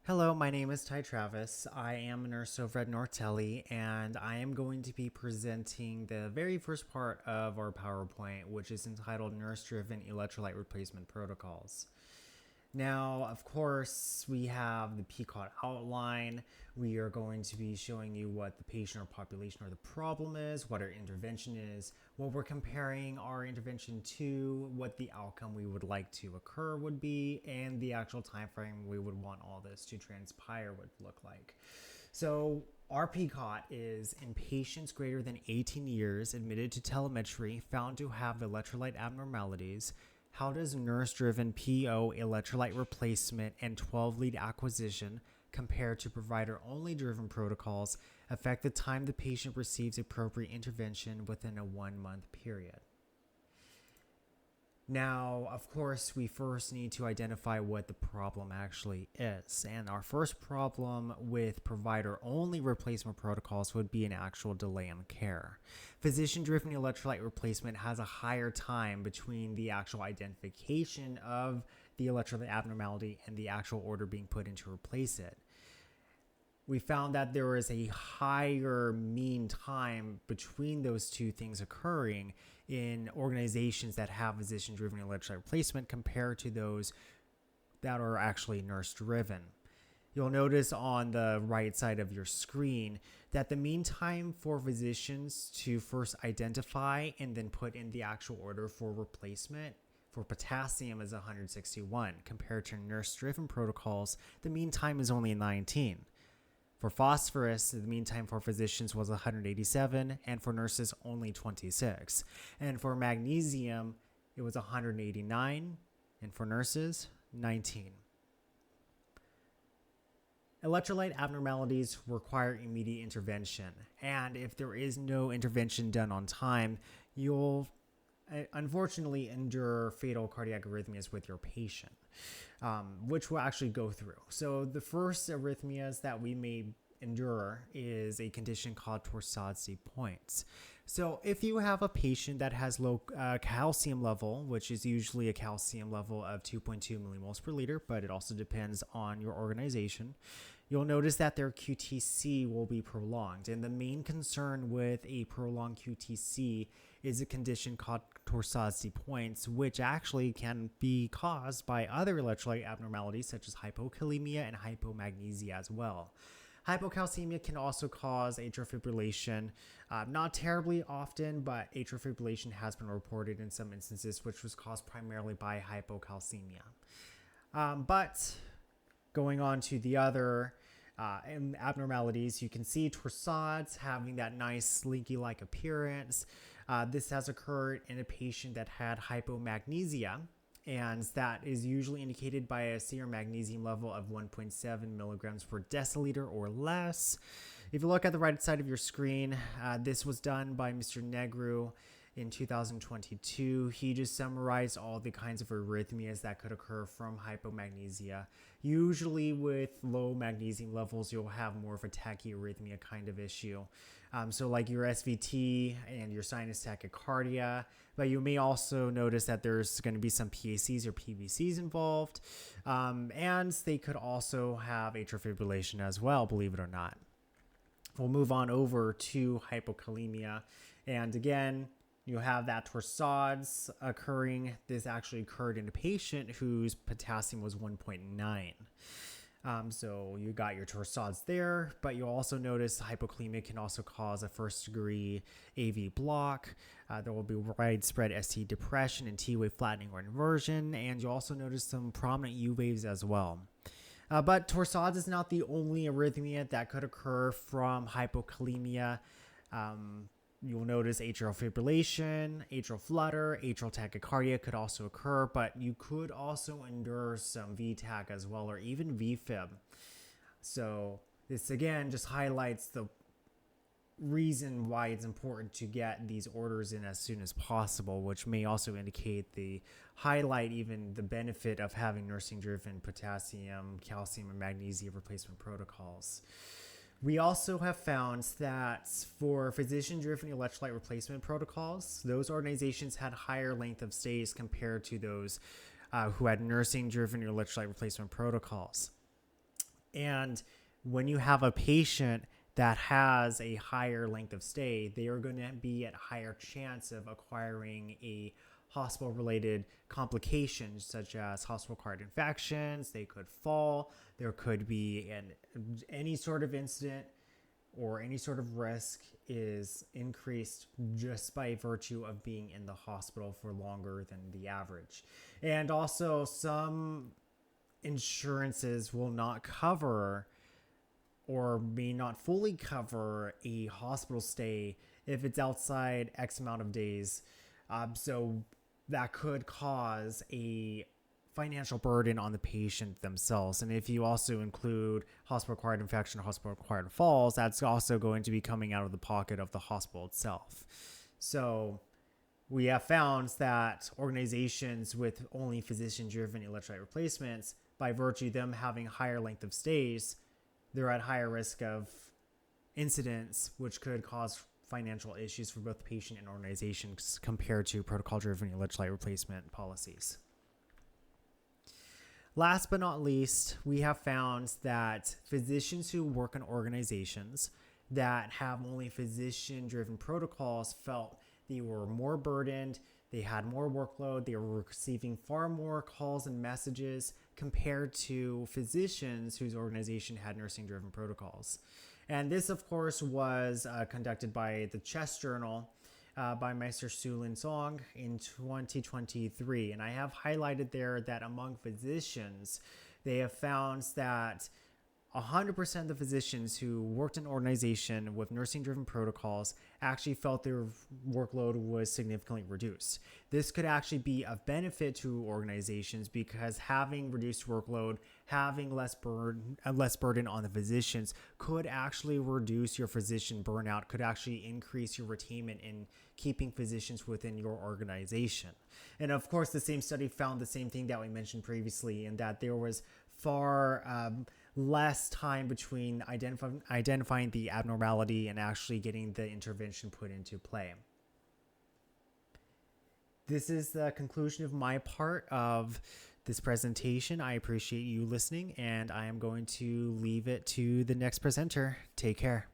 Hello, my name is Ty Travis. I am a nurse over at Nortelli, and I am going to be presenting the very first part of our PowerPoint, which is entitled Nurse Driven Electrolyte Replacement Protocols. Now, of course, we have the PCOT outline. We are going to be showing you what the patient or population or the problem is, what our intervention is, what we're comparing our intervention to, what the outcome we would like to occur would be, and the actual time frame we would want all this to transpire would look like. So our PCOT is in patients greater than 18 years admitted to telemetry found to have electrolyte abnormalities. How does nurse-driven PO electrolyte replacement and 12-lead acquisition compared to provider-only driven protocols affect the time the patient receives appropriate intervention within a 1-month period? Now, of course, we first need to identify what the problem actually is. And our first problem with provider-only replacement protocols would be an actual delay in care. Physician-driven electrolyte replacement has a higher time between the actual identification of the electrolyte abnormality and the actual order being put in to replace it. We found that there is a higher mean time between those two things occurring in organizations that have physician-driven electrolyte replacement compared to those that are actually nurse-driven. You'll notice on the right side of your screen that the mean time for physicians to first identify and then put in the actual order for replacement for potassium is 161. Compared to nurse-driven protocols, the mean time is only 19. For phosphorus, the mean time for physicians was 187, and for nurses, only 26. And for magnesium, it was 189, and for nurses, 19. Electrolyte abnormalities require immediate intervention, and if there is no intervention done on time, you'll unfortunately endure fatal cardiac arrhythmias with your patient, which we'll actually go through. So the first arrhythmias that we may endure is a condition called Torsades de Pointes. So if you have a patient that has low calcium level, which is usually a calcium level of 2.2 millimoles per liter, but it also depends on your organization, you'll notice that their QTc will be prolonged. And the main concern with a prolonged QTc is a condition called Torsades de Pointes, which actually can be caused by other electrolyte abnormalities such as hypokalemia and hypomagnesia as well. Hypocalcemia can also cause atrial fibrillation. Not terribly often, but atrial fibrillation has been reported in some instances, which was caused primarily by hypocalcemia. But going on to the other abnormalities, you can see torsades having that nice slinky-like appearance. This has occurred in a patient that had hypomagnesia, and that is usually indicated by a serum magnesium level of 1.7 milligrams per deciliter or less. If you look at the right side of your screen, this was done by Mr. Negru in 2022. He just summarized all the kinds of arrhythmias that could occur from hypomagnesia. Usually with low magnesium levels, you'll have more of a tachyarrhythmia kind of issue. So like your SVT and your sinus tachycardia, but you may also notice that there's going to be some PACs or PVCs involved, and they could also have atrial fibrillation as well, believe it or not. We'll move on over to hypokalemia, and again, you have that torsades occurring. This actually occurred in a patient whose potassium was 1.9. So you got your torsades there, but you'll also notice hypokalemia can also cause a first-degree AV block. There will be widespread ST depression and T-wave flattening or inversion, and you'll also notice some prominent U waves as well. But torsades is not the only arrhythmia that could occur from hypokalemia. You'll notice atrial fibrillation, atrial flutter, atrial tachycardia could also occur, but you could also endure some VTAC as well, or even VFib. So this again just highlights the reason why it's important to get these orders in as soon as possible, which may also highlight even the benefit of having nursing-driven potassium, calcium, and magnesium replacement protocols. We also have found that for physician-driven electrolyte replacement protocols, those organizations had higher length of stays compared to those who had nursing-driven electrolyte replacement protocols. And when you have a patient that has a higher length of stay, they are going to be at higher chance of acquiring a hospital related complications such as hospital-acquired infections. They could fall. There could be any sort of incident or any sort of risk is increased just by virtue of being in the hospital for longer than the average. And also, some insurances will not cover or may not fully cover a hospital stay if it's outside X amount of days. So that could cause a financial burden on the patient themselves. And if you also include hospital-acquired infection or hospital-acquired falls, that's also going to be coming out of the pocket of the hospital itself. So we have found that organizations with only physician-driven electrolyte replacements, by virtue of them having higher length of stays, they're at higher risk of incidents, which could cause financial issues for both patient and organizations compared to protocol-driven electrolyte replacement policies. Last but not least, we have found that physicians who work in organizations that have only physician-driven protocols felt they were more burdened, they had more workload, they were receiving far more calls and messages compared to physicians whose organization had nursing-driven protocols. And this, of course, was conducted by the CHEST Journal by Meister Su-Lin Song in 2023. And I have highlighted there that among physicians, they have found that 100% of the physicians who worked in an organization with nursing-driven protocols actually felt their workload was significantly reduced. This could actually be of benefit to organizations because having reduced workload, having less burden on the physicians could actually reduce your physician burnout, could actually increase your retainment in keeping physicians within your organization. And of course, the same study found the same thing that we mentioned previously, in that there was far less time between identifying the abnormality and actually getting the intervention put into play. This is the conclusion of my part of this presentation. I appreciate you listening, and I am going to leave it to the next presenter. Take care.